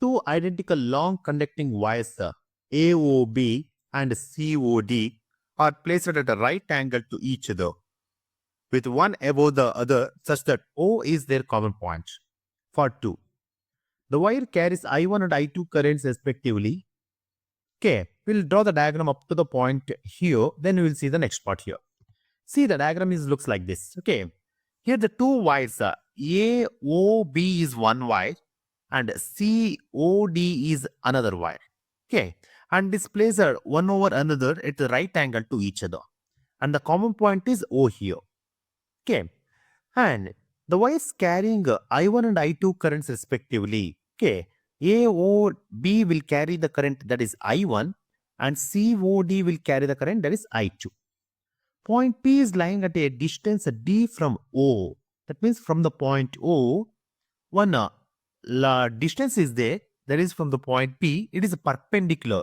two identical long conducting wires AOB and COD are placed at a right angle to each other, with one above the other such that O is their common point. For 2, the wire carries I1 and I2 currents respectively. Okay, we'll draw the diagram up to the point here, then we will see the next part here. See, the diagram looks like this. Okay, here the two wires, AOB is one wire and COD is another wire. Okay, and this placed one over another at the right angle to each other. And the common point is O here. Okay, and the wires carrying I1 and I2 currents respectively. Okay, AOB will carry the current that is I1 and COD will carry the current that is I2. Point P is lying at a distance D from O. That means from the point O, one distance is there. That is from the point P. It is perpendicular.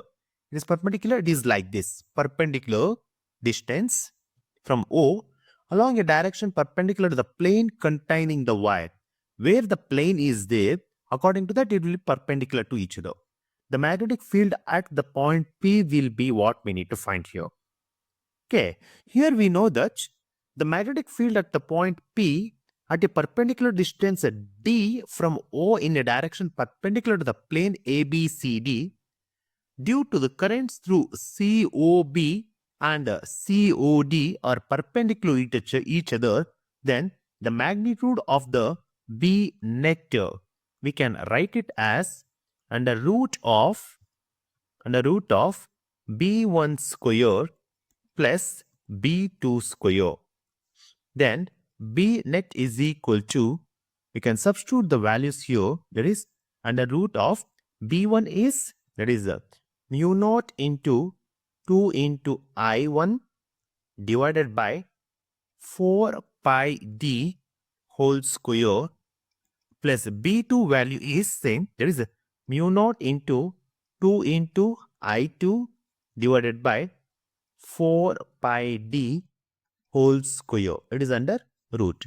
It is perpendicular. It is like this. Perpendicular distance from O along a direction perpendicular to the plane containing the wire. Where the plane is there, according to that, it will be perpendicular to each other. The magnetic field at the point P will be what we need to find here. Okay, here we know that the magnetic field at the point P at a perpendicular distance D from O in a direction perpendicular to the plane ABCD, due to the currents through COB and COD are perpendicular to each other, then the magnitude of the B net, we can write it as under root of B1 square plus B2 square. Then B net is equal to, we can substitute the values here, that is under root of B1 is, that is mu naught into 2 into I1 divided by 4 pi D whole square plus B2 value is same, that is mu naught into 2 into I2 divided by 4 pi D whole square. It is under root.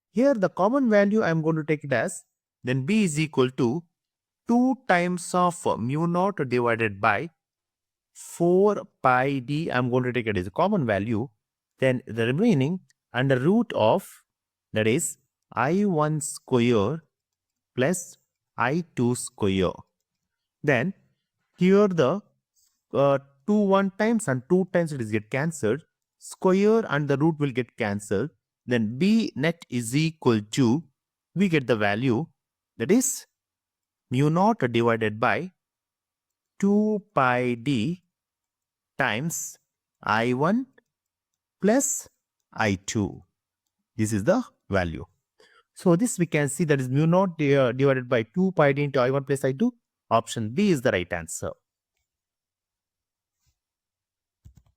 Here the common value I am going to take it as, then B is equal to 2 times of mu naught divided by 4 pi D. I am going to take it as a common value. Then the remaining under root of, that is I1 square plus I2 square. Then here the 2 1 times and 2 times it is get cancelled. Square and the root will get cancelled. Then B net is equal to, we get the value, that is mu naught divided by 2 pi D times I1 plus I2. This is the value. So this we can see, that is mu naught divided by 2 pi D into I1 plus I2. Option B is the right answer.